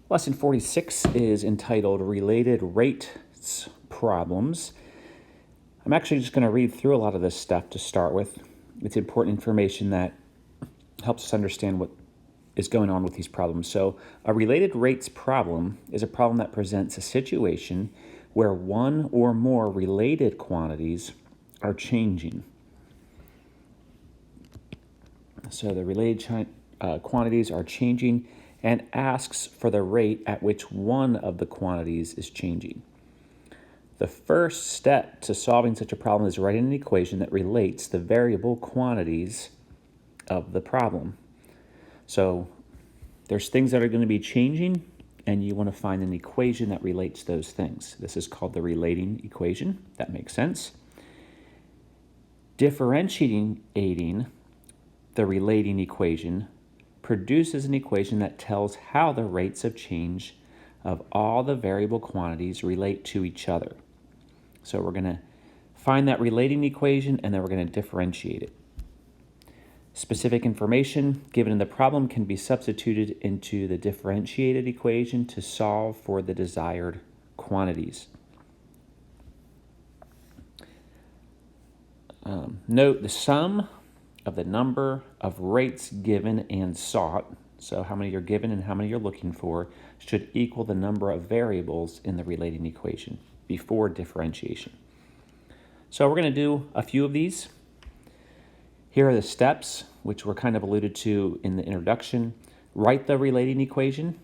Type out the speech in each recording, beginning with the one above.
Lesson 46 is entitled Related Rates Problems. I'm actually just going to read through a lot of this stuff to start with. It's important information that helps us understand what is going on with these problems. So, a related rates problem is a problem that presents a situation where one or more related quantities are changing. So, the related quantities are changing and asks for the rate at which one of the quantities is changing. The first step to solving such a problem is writing an equation that relates the variable quantities of the problem. So there's things that are going to be changing, and you want to find an equation that relates those things. This is called the relating equation. That makes sense. Differentiating the relating equation produces an equation that tells how the rates of change of all the variable quantities relate to each other. So we're going to find that relating equation, and then we're going to differentiate it. Specific information given in the problem can be substituted into the differentiated equation to solve for the desired quantities. Note the sum of the number of rates given and sought, so how many you're given and how many you're looking for, should equal the number of variables in the relating equation before differentiation. So we're going to do a few of these. Here are the steps, which were kind of alluded to in the introduction. Write the relating equation,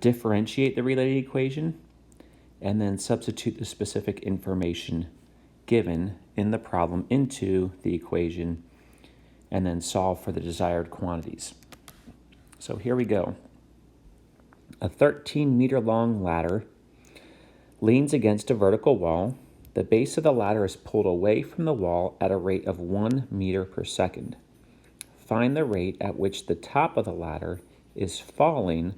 differentiate the relating equation, and then substitute the specific information given in the problem into the equation, and then solve for the desired quantities. So here we go. A 13-meter long ladder leans against a vertical wall. The base of the ladder is pulled away from the wall at a rate of 1 meter per second. Find the rate at which the top of the ladder is falling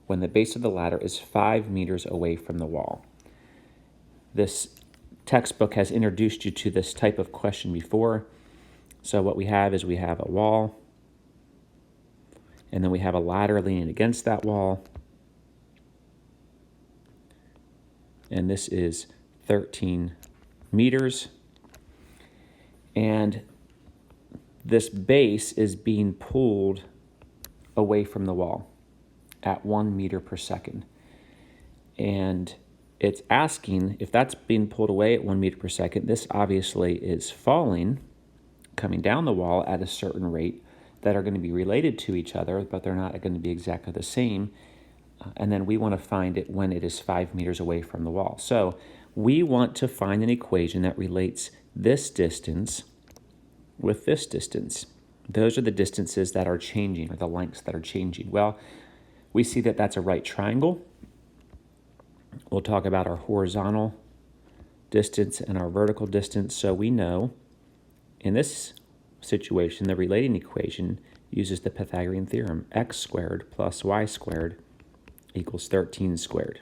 when the base of the ladder is 5 meters away from the wall. This textbook has introduced you to this type of question before. So what we have is we have a wall, and then we have a ladder leaning against that wall. And this is 13 meters. And this base is being pulled away from the wall at 1 meter per second. And it's asking if that's being pulled away at 1 meter per second, this obviously is falling, coming down the wall at a certain rate that are going to be related to each other, but they're not going to be exactly the same. And then we want to find it when it is 5 meters away from the wall. So we want to find an equation that relates this distance with this distance. Those are the distances that are changing, or the lengths that are changing. Well, we see that that's a right triangle. We'll talk about our horizontal distance and our vertical distance. So we know in this situation, the relating equation uses the Pythagorean Theorem. X squared plus y squared equals 13 squared.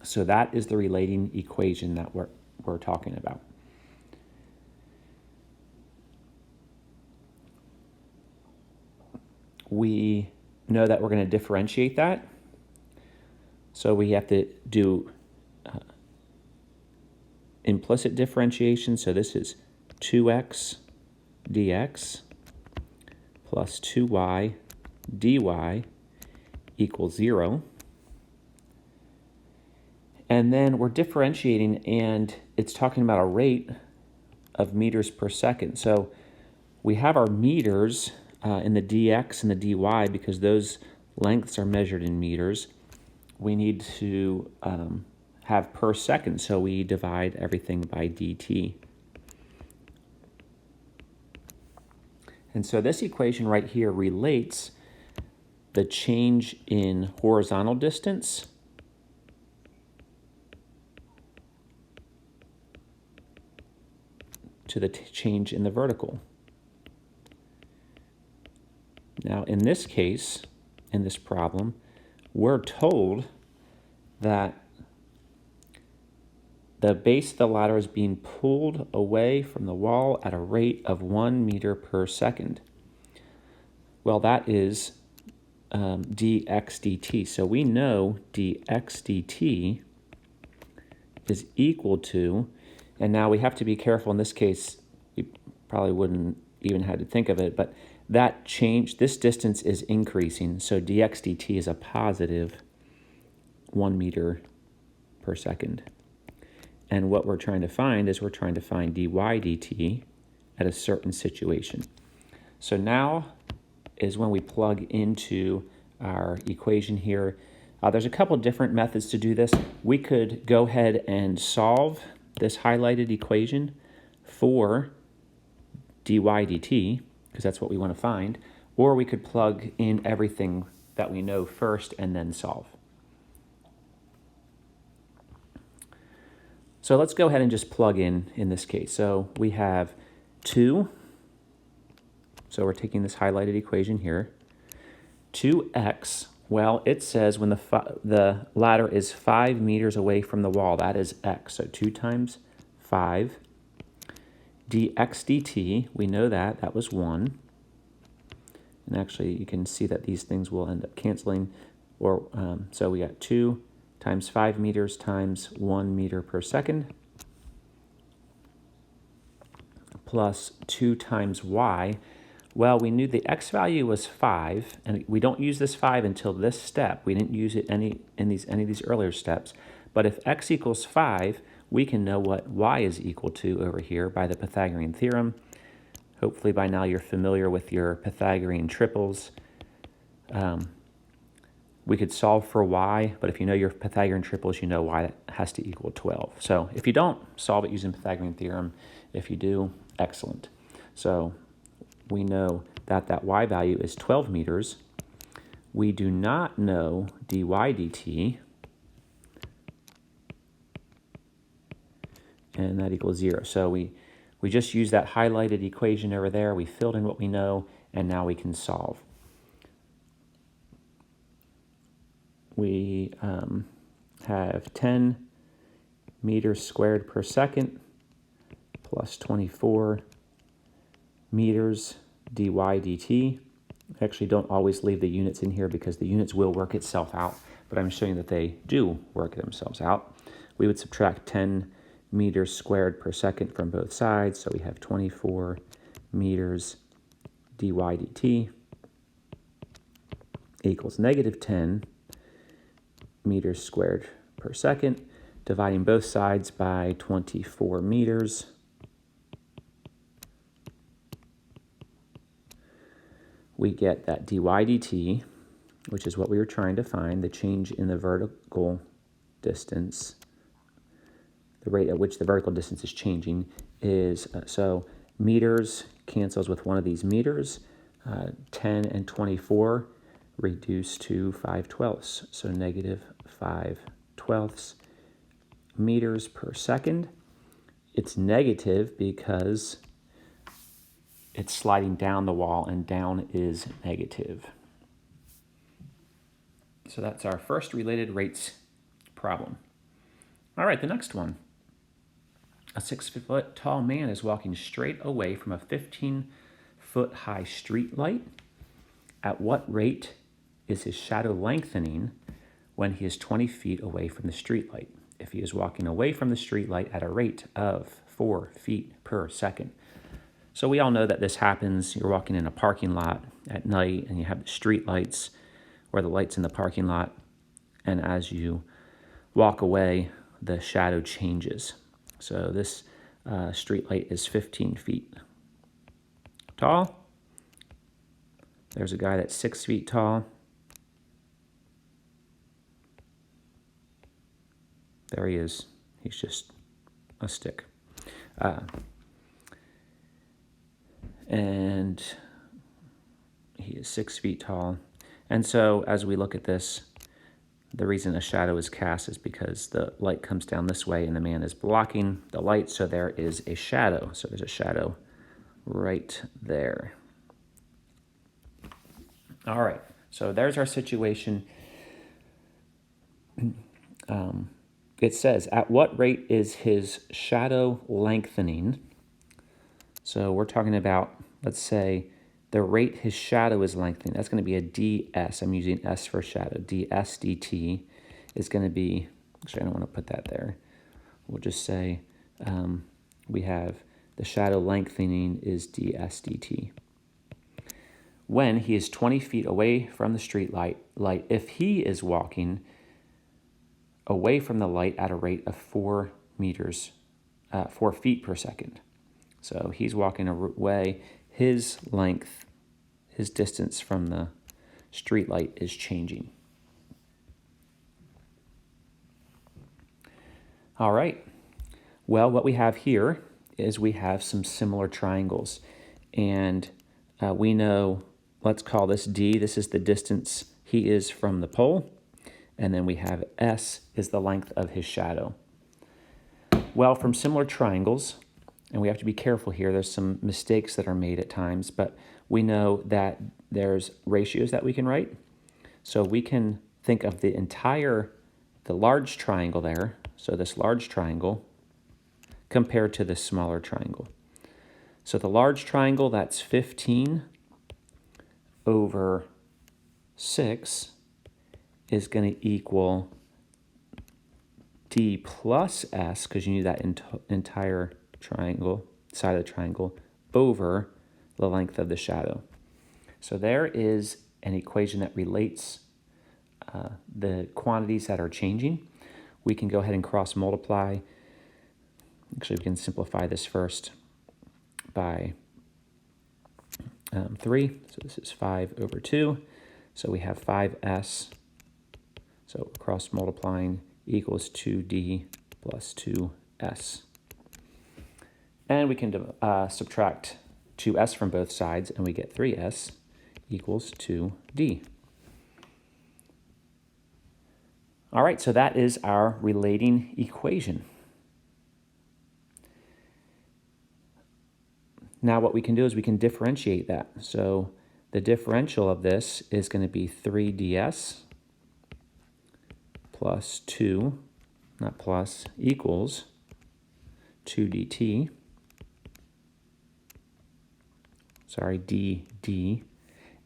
So that is the relating equation that we're talking about. We know that we're going to differentiate that. So we have to do implicit differentiation. So this is 2x dx plus 2y dy equals 0. And then we're differentiating, and it's talking about a rate of meters per second. So we have our meters in the dx and the dy because those lengths are measured in meters. We need to have per second, so we divide everything by dt. And so this equation right here relates the change in horizontal distance to the change in the vertical. Now, in this case, in this problem, we're told that the base of the ladder is being pulled away from the wall at a rate of 1 meter per second. Well, that is dx dt. So we know dx dt is equal to, and now we have to be careful in this case, we probably wouldn't even have to think of it, but that change, this distance is increasing, so dx dt is a positive 1 meter per second. And what we're trying to find is we're trying to find dy dt at a certain situation. So now is when we plug into our equation here. There's a couple different methods to do this. We could go ahead and solve this highlighted equation for dy dt, because that's what we want to find, or we could plug in everything that we know first and then solve. So let's go ahead and just plug in this case. So we have 2, so we're taking this highlighted equation here, 2x, well, it says when the ladder is 5 meters away from the wall, that is x, so 2 times 5. dx dt, we know that was 1. And actually, you can see that these things will end up canceling. Or so we got 2 times 5 meters times 1 meter per second plus 2 times y. Well, we knew the x value was 5, and we don't use this 5 until this step. We didn't use it any of these earlier steps. But if x equals 5, we can know what y is equal to over here by the Pythagorean Theorem. Hopefully by now you're familiar with your Pythagorean triples. We could solve for y, but if you know your Pythagorean triples, you know y has to equal 12. So if you don't, solve it using Pythagorean Theorem. If you do, excellent. So we know that y value is 12 meters. We do not know dy dt, and that equals 0. So we just used that highlighted equation over there. We filled in what we know, and now we can solve. We have 10 meters squared per second plus 24 meters dy dt. Actually, don't always leave the units in here because the units will work itself out, but I'm showing that they do work themselves out. We would subtract 10 meters squared per second from both sides, so we have 24 meters dy dt equals negative 10 meters squared per second, dividing both sides by 24 meters. We get that dy dt, which is what we were trying to find, the change in the vertical distance, the rate at which the vertical distance is changing, is, so meters cancels with one of these meters, 10 and 24 reduce to 5/12, so negative 5/12 meters per second. It's negative because it's sliding down the wall, and down is negative. So that's our first related rates problem. All right, the next one. A 6-foot tall man is walking straight away from a 15-foot high street light. At what rate is his shadow lengthening when he is 20 feet away from the street light? If he is walking away from the street light at a rate of 4 feet per second. So we all know that this happens. You're walking in a parking lot at night and you have the street lights or the lights in the parking lot. And as you walk away, the shadow changes. So this street light is 15 feet tall. There's a guy that's 6 feet tall. There he is. He's just a stick. And he is 6 feet tall. And so as we look at this, the reason a shadow is cast is because the light comes down this way and the man is blocking the light, so there is a shadow. So there's a shadow right there. All right, so there's our situation. It says, at what rate is his shadow lengthening? So we're talking about, let's say, the rate his shadow is lengthening, that's going to be a ds. I'm using s for shadow. ds dt is going to be, actually I don't want to put that there. We'll just say we have the shadow lengthening is ds dt. When he is 20 feet away from the street light, if he is walking away from the light at a rate of 4 feet per second. So he's walking away, his length, his distance from the street light is changing. All right. Well, what we have here is we have some similar triangles. And we know, let's call this D. This is the distance he is from the pole. And then we have S is the length of his shadow. Well, from similar triangles, and we have to be careful here, there's some mistakes that are made at times, but we know that there's ratios that we can write. So we can think of the large triangle there, so this large triangle, compared to this smaller triangle. So the large triangle, that's 15 over 6 is going to equal D plus S, because you need that entire triangle, side of the triangle, over the length of the shadow. So there is an equation that relates the quantities that are changing. We can go ahead and cross multiply. Actually, we can simplify this first by 3. So this is 5 over 2. So we have 5s. So cross multiplying equals 2d plus 2s. And we can subtract 2s from both sides, and we get 3s equals 2d. All right, so that is our relating equation. Now what we can do is we can differentiate that. So the differential of this is going to be 3ds plus 2, not plus, equals 2dt. Sorry, dd. And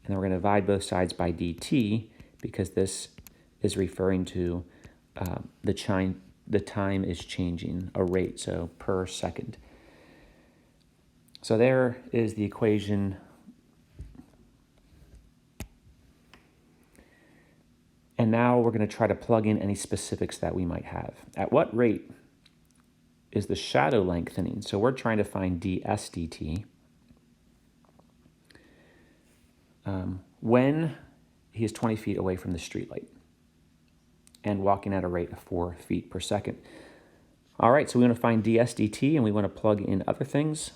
then we're going to divide both sides by dt because this is referring to the time is changing, a rate, so per second. So there is the equation. And now we're going to try to plug in any specifics that we might have. At what rate is the shadow lengthening? So we're trying to find ds dt. When he is 20 feet away from the streetlight and walking at a rate of 4 feet per second. All right, so we want to find ds dt, and we want to plug in other things.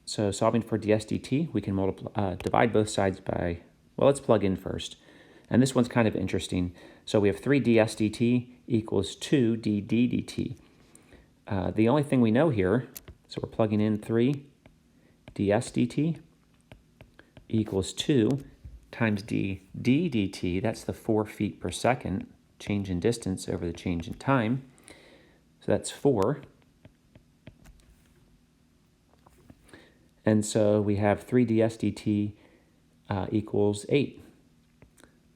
So solving for ds dt, we can divide both sides by, well, let's plug in first. And this one's kind of interesting. So we have 3 ds dt equals 2 dd dt. The only thing we know here, so we're plugging in 3 ds dt equals 2 times d dt, that's the 4 feet per second, change in distance over the change in time. So that's 4. And so we have 3 ds dt equals 8.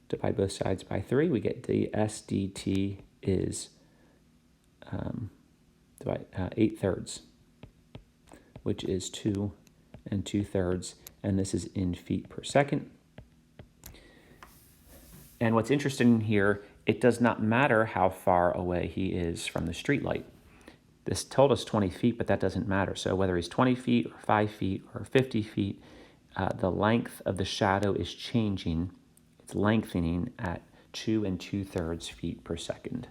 Divide both sides by 3, we get ds dt is 8 thirds, which is 2 2/3, and this is in feet per second. And what's interesting here, it does not matter how far away he is from the street light. This told us 20 feet, but that doesn't matter. So whether he's 20 feet or 5 feet or 50 feet, the length of the shadow is changing. It's lengthening at 2 2/3 feet per second.